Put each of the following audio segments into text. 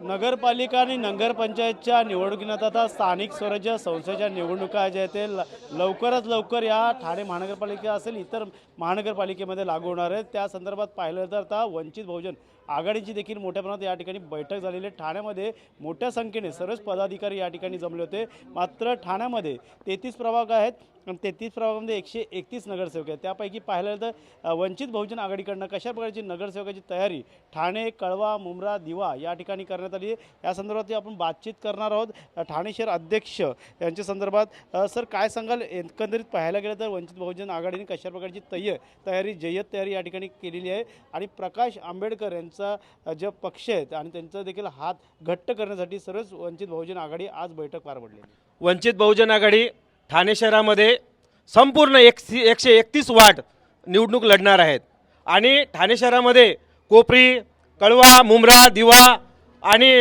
नगरपालिका आणि नगरपंचायतच्या निवडणुकीनंतर आता स्थानिक स्वराज्य संस्थेच्या निवडणुका ज्या आहेत ते लवकरात लवकर या ठाणे महानगरपालिका असेल इतर महानगरपालिकेमध्ये लागू होणार आहेत। त्या संदर्भात पाहिलं तर आता वंचित बहुजन आघाडीची देखील मोठ्या प्रमाणात या ठिकाणी बैठक झालेली आहे। ठाण्यामध्ये मोठ्या संख्येने सर्वच पदाधिकारी या ठिकाणी जमले होते। मात्र ठाण्यामध्ये 33 प्रभाग आहेत आणि 33 प्रभागामध्ये 131 नगरसेवक आहेत। त्यापैकी पाहिलं तर वंचित बहुजन आघाडीकडनं कशा प्रकारची नगरसेवकाची तयारी ठाणे, कळवा, मुंब्रा, दिवा या ठिकाणी करण्यात आली आहे। या संदर्भात आपण बातचीत करणार आहोत ठाणे शहर अध्यक्ष यांच्या संदर्भात। सर, काय सांगाल, एकंदरीत पाहायला गेलं तर वंचित बहुजन आघाडीने कशा प्रकारची जय्यत तयारी या ठिकाणी केलेली आहे आणि प्रकाश आंबेडकर यांचा जो पक्ष आहे आणि त्यांचा देखील हात घट्ट करण्यासाठी सर्वच वंचित बहुजन आघाडी आज बैठक पार पडली। वंचित बहुजन आघाडी ठाणे शहरामध्ये संपूर्ण 131 वार्ड निवडणूक लढणार आहेत आणि ठाणे शहरामध्ये कोपरी, कळवा, मुंब्रा, दिवा आणि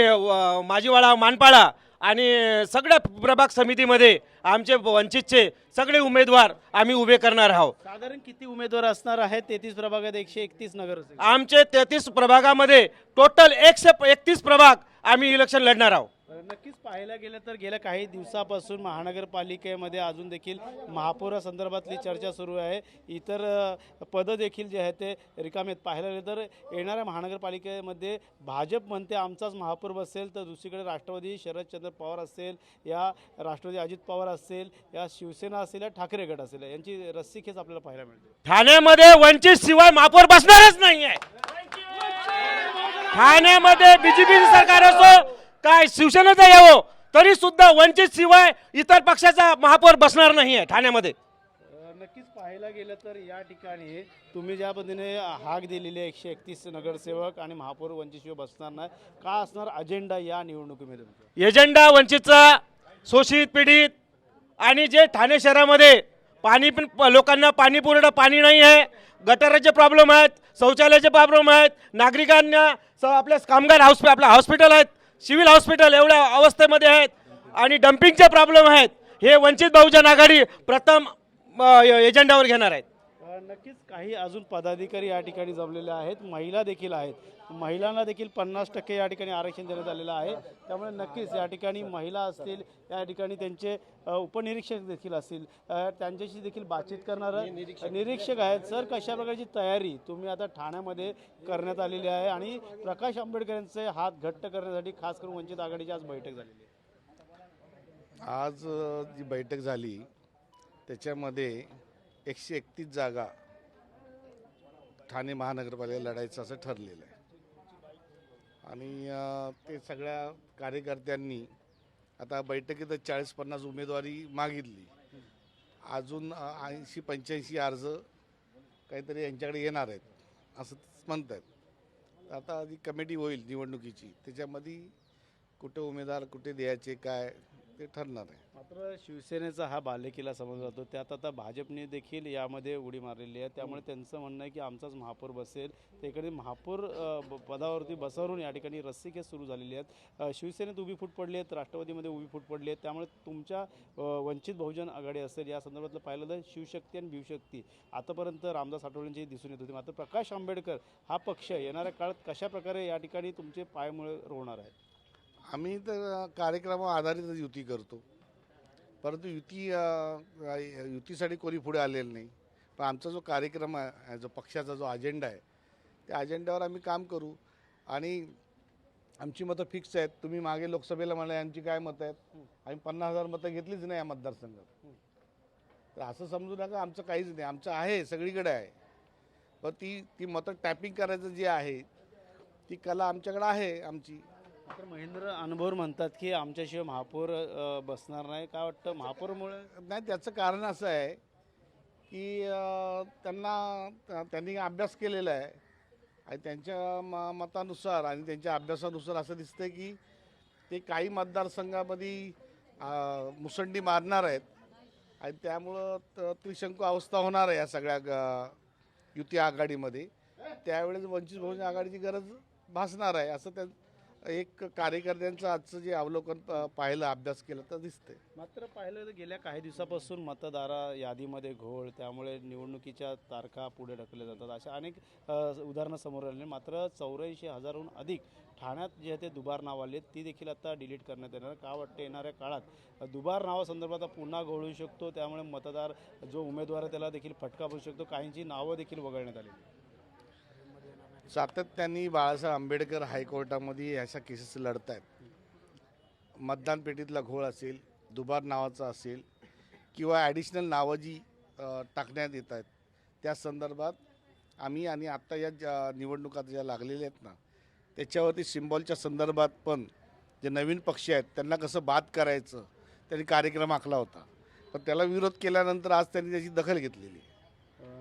माजीवाडा, मानपाडा आणि सगळ्या प्रभाग समितीमध्ये आमचे वंचितचे सगळे उमेदवार आम्ही उभे करणार आहोत। साधारण किती उमेदवार असणार आहेत 33 प्रभागात 131 नगरसेवक? आमचे 33 प्रभागामध्ये टोटल 131 प्रभाग आम्ही इलेक्शन लढणार आहोत। नक्कीच पाहायला गेलं तर गेल्या काही दिवसापासून महानगरपालिकेमध्ये अजून देखील महापौरासंदर्भातली चर्चा सुरू आहे। इतर पदं देखील जे आहेत ते रिकामे आहेत। पाहायला गेलं तर येणाऱ्या महानगरपालिकेमध्ये भाजप म्हणते आमचाच महापौर बसेल, तर दुसरीकडे राष्ट्रवादी शरदचंद्र पवार असेल, या राष्ट्रवादी अजित पवार असेल, या शिवसेना असेल, या ठाकरे गट असेल, यांची रस्सीखेच आपल्याला पाहायला मिळते। ठाण्यामध्ये वंचित शिवाय महापौर बसणारच नाही आहे। ठाण्यामध्ये बीजेपी सरकार असो काय शिवसेनेचं यावं तरी सुद्धा वंचित शिवाय इतर पक्षाचा महापौर बसणार नाही आहे ठाण्यामध्ये। नक्कीच पाहायला गेलं तर या ठिकाणी तुम्ही ज्या पद्धतीने हाक दिलेली आहे 131 नगरसेवक आणि महापौर वंचित शिवाय बसणार नाही, का असणार अजेंडा या निवडणुकीमध्ये? एजेंडा वंचितचा शोषित, पीडित आणि जे ठाणे शहरामध्ये लोकांना पाणी पुरवठा पाणी नाही आहे, गटाराचे प्रॉब्लेम आहेत, शौचालयाचे प्रॉब्लेम आहेत, नागरिकांना आपल्या कामगार आपल्या हॉस्पिटल आहेत, सिव्हिल हॉस्पिटल एवढ्या अवस्थेमध्ये आहेत आणि डम्पिंगचे प्रॉब्लेम आहेत। हे वंचित बहुजन आघाडी प्रथम एजेंडावर घेणार आहेत। नक्कीच काही अजून पदाधिकारी या ठिकाणी जमलेले आहेत, महिला देखील आहेत, महिलांना देखील 50% या ठिकाणी आरक्षण देण्यात आलेलं आहे। त्यामुळे नक्कीच या ठिकाणी महिला असतील, या ठिकाणी त्यांचे उपनिरीक्षक देखील असतील, त्यांच्याशी देखील बातचीत करणार निरीक्षक आहेत। सर, कशा प्रकारची तयारी तुम्ही आता ठाण्यामध्ये करण्यात आलेली आहे आणि प्रकाश आंबेडकर यांचे हात घट्ट करण्यासाठी खास करून वंचित आघाडीची आज बैठक झालेली आहे? आज जी बैठक झाली त्याच्यामध्ये 131 जागा ठाणे महानगरपालिकेला लढायचं असं ठरलेलं आहे आणि ते सगळ्या कार्यकर्त्यांनी आता बैठकीत 40-50 उमेदवारी मागितली। अजून 80-85 अर्ज काहीतरी यांच्याकडे येणार आहेत असं म्हणत आहेत। आता जी कमिटी होईल निवडणुकीची त्याच्यामध्ये कुठे उमेदवार कुठे द्यायचे काय ते ठरणार आहे। मात्र शिवसेनेचा हा बालेकिल्ला समजला जातो, त्यात आता भाजपने देखील यामध्ये उडी मारलेली आहे। त्यामुळे त्यांचं म्हणणं आहे की आमचाच महापौर बसेल। ते महापौर पदावरती बसवरून या ठिकाणी रस्सीखेच सुरू झालेली आहेत। शिवसेनेत उभी फूट पडली आहेत, राष्ट्रवादीमध्ये उभी फूट पडली आहेत। त्यामुळे तुमच्या वंचित बहुजन आघाडी असेल या संदर्भातलं पाहिलं तर शिवशक्ती आणि भिवशक्ती आतापर्यंत रामदास आठवलेंची दिसून येत होती। मात्र प्रकाश आंबेडकर हा पक्ष येणाऱ्या काळात कशा प्रकारे या ठिकाणी तुमचे पायमुळे रोवणार आहेत? आम्ही तर कार्यक्रमावर आधारितच युती करतो, परंतु युतीसाठी कोणी पुढे आलेलं नाही। पण आमचा जो कार्यक्रम आहे, जो पक्षाचा जो अजेंडा आहे, त्या अजेंड्यावर आम्ही काम करू आणि आमची मतं फिक्स आहेत। तुम्ही मागे लोकसभेला म्हणाले आमची काय मतं आहेत, आम्ही 50,000 मतं घेतलीच नाही या मतदारसंघात, तर असं समजू नका आमचं काहीच नाही। आमचं आहे, सगळीकडे आहे, पण ती मतं टॅपिंग करायचं जे आहे ती कला आमच्याकडे आहे आमची। तर महेंद्र अनुभव म्हणतात की आमच्याशिवाय महापौर बसणार नाही, काय वाटतं महापौरमुळे? नाही, त्याचं कारण असं आहे की त्यांनी अभ्यास केलेला आहे आणि त्यांच्या मतानुसार आणि त्यांच्या अभ्यासानुसार असं दिसतं की ते काही मतदारसंघामध्ये मुसंडी मारणार आहेत आणि त्यामुळं त्रिशंकू अवस्था होणार आहे या सगळ्या युती आघाडीमध्ये। त्यावेळेस वंचित बहुजन आघाडीची गरज भासणार आहे असं त्या एक कार्यकर्त्यांचं आजचं जे अवलोकन पाहिलं, अभ्यास केला तर दिसते। मात्र पाहिलं तर गेल्या काही दिवसापासून मतदार यादीमध्ये घोळ, त्यामुळे निवडणुकीच्या तारखा पुढे ढकलल्या जातात, अशा अनेक उदाहरणं समोर आली। मात्र 84,000हून अधिक ठाण्यात जे आहे ते दुबार नाव आले ती देखील आता डिलीट करण्यात येणार. का वाटतं येणाऱ्या काळात दुबार नावासंदर्भात पुन्हा घोळू शकतो, त्यामुळे मतदार जो उमेदवार आहे त्याला देखील फटका बसू शकतो. काहींची नावं देखील वगळण्यात आली. सातत्याने बाळासाहेब आंबेडकर हायकोर्टामध्ये अशा केसेस लढत आहेत. मतदान पेटीतला घोळ असेल, दुबार नावाचा असेल किंवा ॲडिशनल नावं जी टाकण्यात येत आहेत, त्या संदर्भात आम्ही आणि आत्ता या निवडणुका ज्या लागलेल्या आहेत ना, त्याच्यावरती सिम्बॉलच्या संदर्भात पण जे नवीन पक्ष आहेत त्यांना कसं बाद करायचं त्यांनी कार्यक्रम आखला होता. पण त्याला विरोध केल्यानंतर आज त्यांनी त्याची दखल घेतलेली आहे.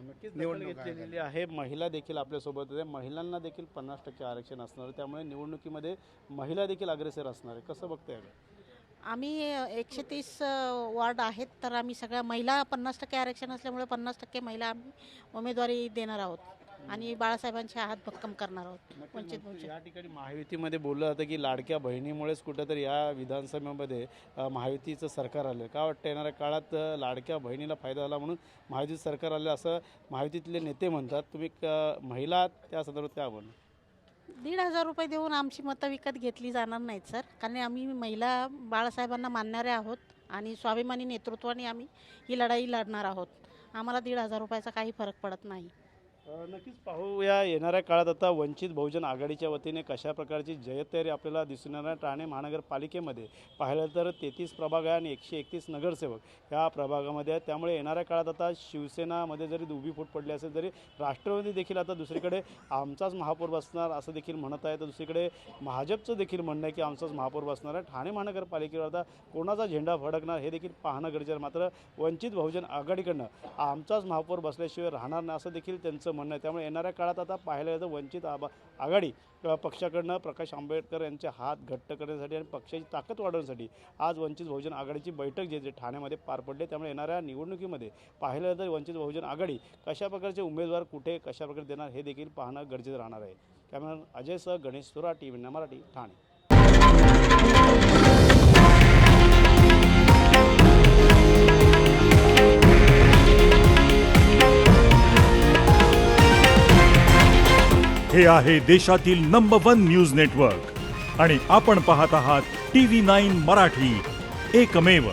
नक्कीच निवडणूक घेतलेली आहे. महिला देखील आपल्यासोबत आहे. महिलांना देखील 50% आरक्षण असणार आहे, त्यामुळे निवडणुकीमध्ये महिला देखील अग्रेसर असणार आहे. कसं बघताय? आम्ही 130 वॉर्ड आहेत, तर आम्ही सगळ्या महिला 50% आरक्षण असल्यामुळे 50% महिला आम्ही उमेदवारी देणार आहोत आणि बाळासाहेबांचे हात भक्कम करणार आहोत. वंचित बहुजन या ठिकाणी महायुतीमध्ये बोललं जातं की लाडक्या बहिणीमुळेच कुठेतरी या विधानसभेमध्ये महायुतीचं सरकार आलं. का वाटतं येणाऱ्या काळात लाडक्या बहिणीला फायदा झाला म्हणून महायुतीचं सरकार आलं असं महायुतीतले नेते म्हणतात. तुम्ही महिला त्या संदर्भात काय बोलू? 1,500 रुपये देऊन आमची मतं विकत घेतली जाणार नाहीत सर, कारण आम्ही महिला बाळासाहेबांना मानणारे आहोत आणि स्वाभिमानी नेतृत्वाने आम्ही ही लढाई लढणार आहोत. आम्हाला 1,500 रुपयाचा काही फरक पडत नाही. नक्कीच पाहूया येणाऱ्या काळात आता वंचित बहुजन आघाडीच्या वतीने कशा प्रकारची जयतयारी आपल्याला दिसून येणार. ठाणे महानगरपालिकेमध्ये पाहिलं तर 33 प्रभाग आहे आणि 131 नगरसेवक ह्या प्रभागामध्ये आहेत. त्यामुळे येणाऱ्या काळात आता शिवसेनामध्ये जरी उभी फूट पडली असेल तरी राष्ट्रवादी देखील आता दुसरीकडे आमचाच महापौर बसणार असं देखील म्हणत आहे. तर दुसरीकडे भाजपचं देखील म्हणणं आहे की आमचाच महापौर बसणार आहे. ठाणे महानगरपालिकेवर आता कोणाचा झेंडा फडकणार हे देखील पाहणं गरजेचं आहे. मात्र वंचित बहुजन आघाडीकडनं आमचाच महापौर बसल्याशिवाय राहणार नाही असं देखील त्यांचं म्हणणं आहे. त्यामुळे येणाऱ्या काळात आता पाहायला येतं वंचित आघाडी पक्षाकडनं प्रकाश आंबेडकर यांचे हात घट्ट करण्यासाठी आणि पक्षाची ताकद वाढवण्यासाठी आज वंचित बहुजन आघाडीची बैठक जे ठाण्यामध्ये पार पडली. त्यामुळे येणाऱ्या निवडणुकीमध्ये पाहिलं येतं वंचित बहुजन आघाडी कशा प्रकारचे उमेदवार कुठे कशा प्रकारे देणार हे देखील पाहणं गरजेचं राहणार आहे. कॅमेरामॅन अजयसह गणेश सुरा, TV मराठी, ठाणे. हे आहे देशातील नंबर 1 न्यूज नेटवर्क आणि आपण पाहत आहात TV9 मराठी, एकमेव.